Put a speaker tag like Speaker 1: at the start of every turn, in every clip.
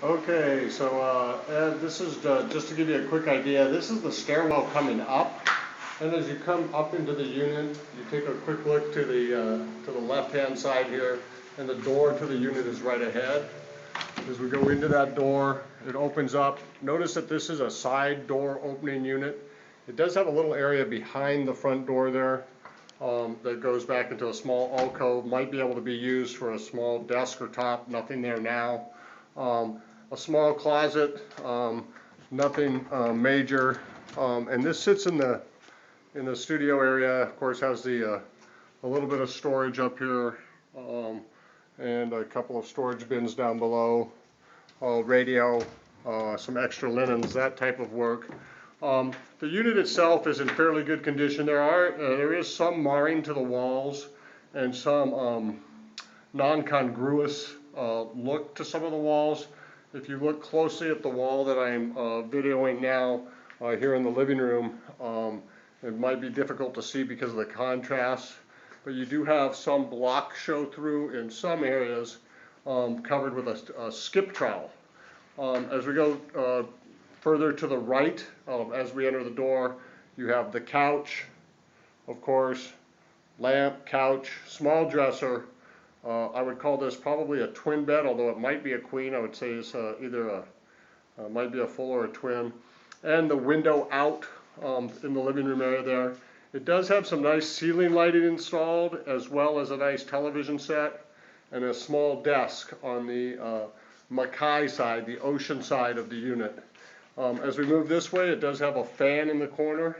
Speaker 1: Okay, so Ed, this is just to give you a quick idea. This is the stairwell coming up, and as you come up into the unit, you take a quick look to the left-hand side here, and the door to the unit is right ahead. As we go into that door, it opens up. Notice that this is a side door opening unit. It does have a little area behind the front door there that goes back into a small alcove. Might be able to be used for a small desk or top. Nothing there now. A small closet, nothing major. And this sits in the studio area. Of course, has a little bit of storage up here, and a couple of storage bins down below. Radio, some extra linens, that type of work. The unit itself is in fairly good condition. There is some marring to the walls and some non-congruous look to some of the walls. If you look closely at the wall that I'm videoing now here in the living room, it might be difficult to see because of the contrast, but you do have some block show through in some areas covered with a skip trowel. As we go further to the right, as we enter the door, you have the couch, of course, lamp, couch, small dresser. I would call this probably a twin bed, although it might be a queen. I would say it's either might be a full or a twin. And the window out in the living room area there. It does have some nice ceiling lighting installed, as well as a nice television set and a small desk on the Mackay side, the ocean side of the unit. As we move this way, it does have a fan in the corner,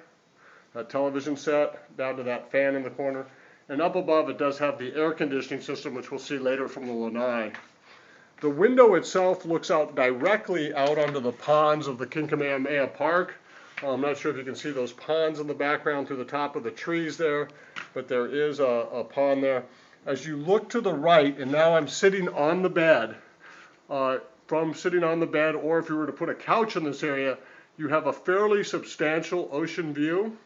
Speaker 1: a television set down to that fan in the corner. And up above, it does have the air conditioning system, which we'll see later from the lanai. The window itself looks out directly out onto the ponds of the Kinkamehameha Park. I'm not sure if you can see those ponds in the background through the top of the trees there, but there is a pond there. As you look to the right, and now I'm sitting on the bed, from sitting on the bed, or if you were to put a couch in this area, you have a fairly substantial ocean view.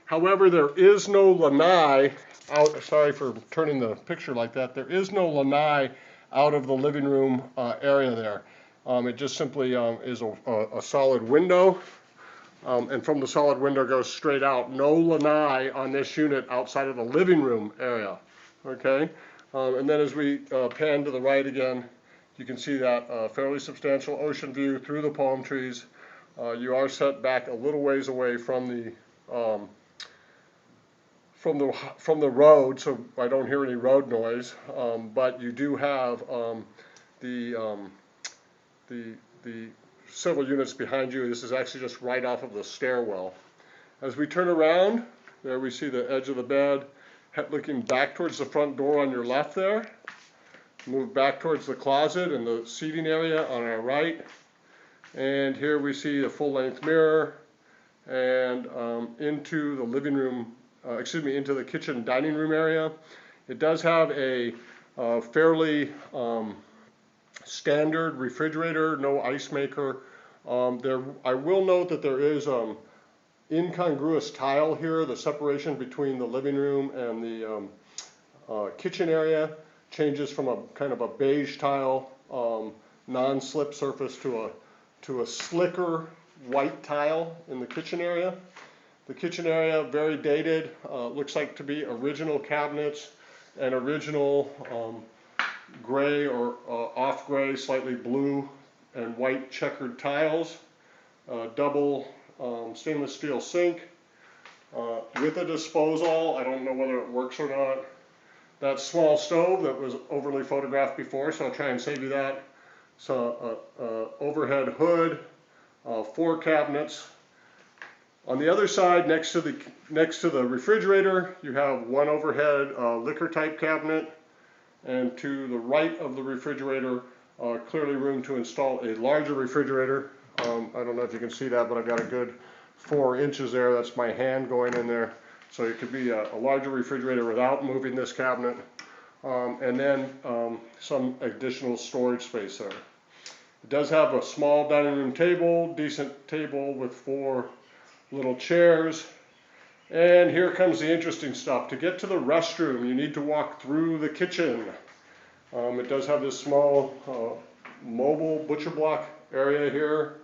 Speaker 1: However, there is no lanai out. Sorry for turning the picture like that. There is no lanai out of the living room area there. It just simply is a solid window, and from the solid window goes straight out. No lanai on this unit outside of the living room area. Okay, and then as we pan to the right again, you can see that fairly substantial ocean view through the palm trees. You are set back a little ways away from the road, so I don't hear any road noise. But you do have the several units behind you. This is actually just right off of the stairwell. As we turn around, there we see the edge of the bed, looking back towards the front door on your left there. Move back towards the closet and the seating area on our right. And here we see a full-length mirror, and into the living room, into the kitchen dining room area. It does have a fairly standard refrigerator, no ice maker. I will note that there is incongruous tile here. The separation between the living room and the kitchen area changes from a kind of a beige tile, non-slip surface to a slicker white tile in the kitchen area. The kitchen area, very dated, looks like to be original cabinets and original gray or off gray, slightly blue and white checkered tiles. Double stainless steel sink with a disposal. I don't know whether it works or not. That small stove that was overly photographed before, so I'll try and save you that. So overhead hood, 4 cabinets. On the other side, next to the refrigerator, you have one overhead liquor type cabinet, and to the right of the refrigerator, clearly room to install a larger refrigerator. I don't know if you can see that, but I've got a good 4 inches there. That's my hand going in there. So it could be a larger refrigerator without moving this cabinet, and then some additional storage space there. It does have a small dining room table, decent table with 4 little chairs. And here comes the interesting stuff. To get to the restroom, you need to walk through the kitchen. It does have this small mobile butcher block area here.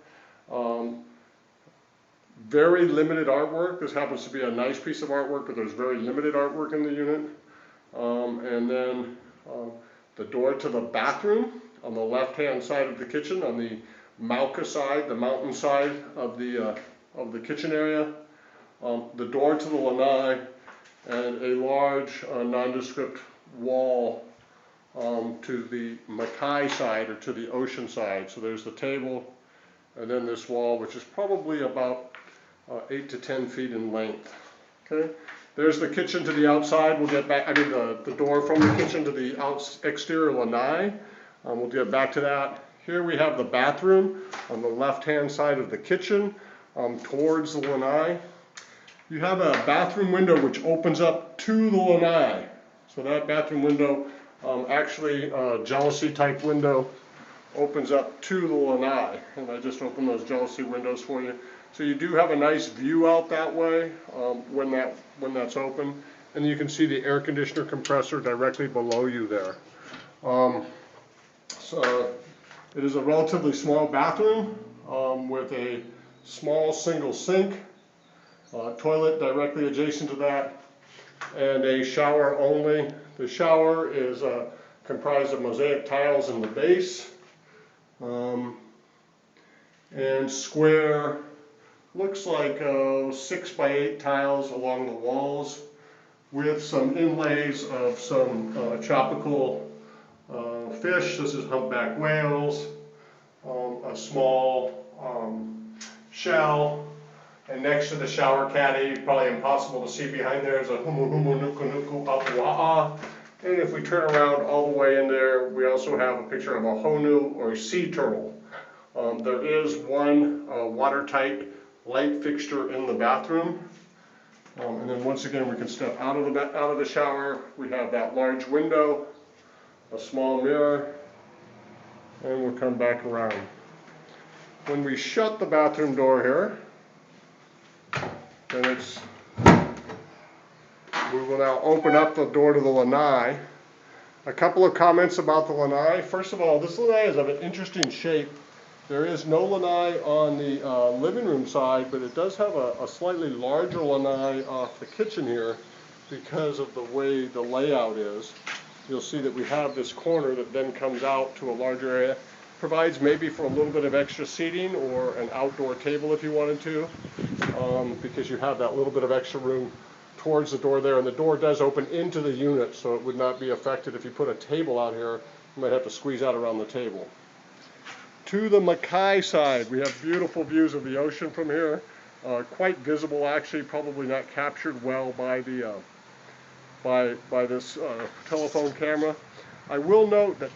Speaker 1: Very limited artwork. This happens to be a nice piece of artwork, but there's very limited artwork in the unit. And then the door to the bathroom on the left-hand side of the kitchen, on the Mauka side, the mountain side of the kitchen area. The door to the lanai, and a large nondescript wall to the Makai side, or to the ocean side. So there's the table, and then this wall, which is probably about 8 to 10 feet in length. Okay, there's the kitchen to the outside. We'll get back. I mean, the door from the kitchen to the exterior lanai. We'll get back to that. Here we have the bathroom on the left-hand side of the kitchen, towards the lanai. You have a bathroom window which opens up to the lanai. So that bathroom window, actually a jealousy type window, opens up to the lanai. And I just opened those jealousy windows for you. So you do have a nice view out that way when that's open. And you can see the air conditioner compressor directly below you there. So it is a relatively small bathroom with a small single sink, toilet directly adjacent to that, and a shower only. The shower is comprised of mosaic tiles in the base, and square, looks like 6 by 8 tiles along the walls, with some inlays of some tropical fish. This is humpback whales, a small shell, and next to the shower caddy, probably impossible to see behind there, is a humu humu nuku nuku apua'a. And if we turn around all the way in there, we also have a picture of a honu, or a sea turtle. There is one watertight light fixture in the bathroom. And then once again, we can step out of the shower. We have that large window, a small mirror, and we'll come back around. When we shut the bathroom door here, then we will now open up the door to the lanai. A couple of comments about the lanai. First of all, this lanai is of an interesting shape. There is no lanai on the living room side, but it does have a slightly larger lanai off the kitchen here because of the way the layout is. You'll see that we have this corner that then comes out to a larger area. Provides maybe for a little bit of extra seating or an outdoor table if you wanted to, because you have that little bit of extra room towards the door there, and the door does open into the unit, so it would not be affected if you put a table out here. You might have to squeeze out around the table. To the Makai side, we have beautiful views of the ocean from here, quite visible actually, probably not captured well by the by this telephone camera. I will note that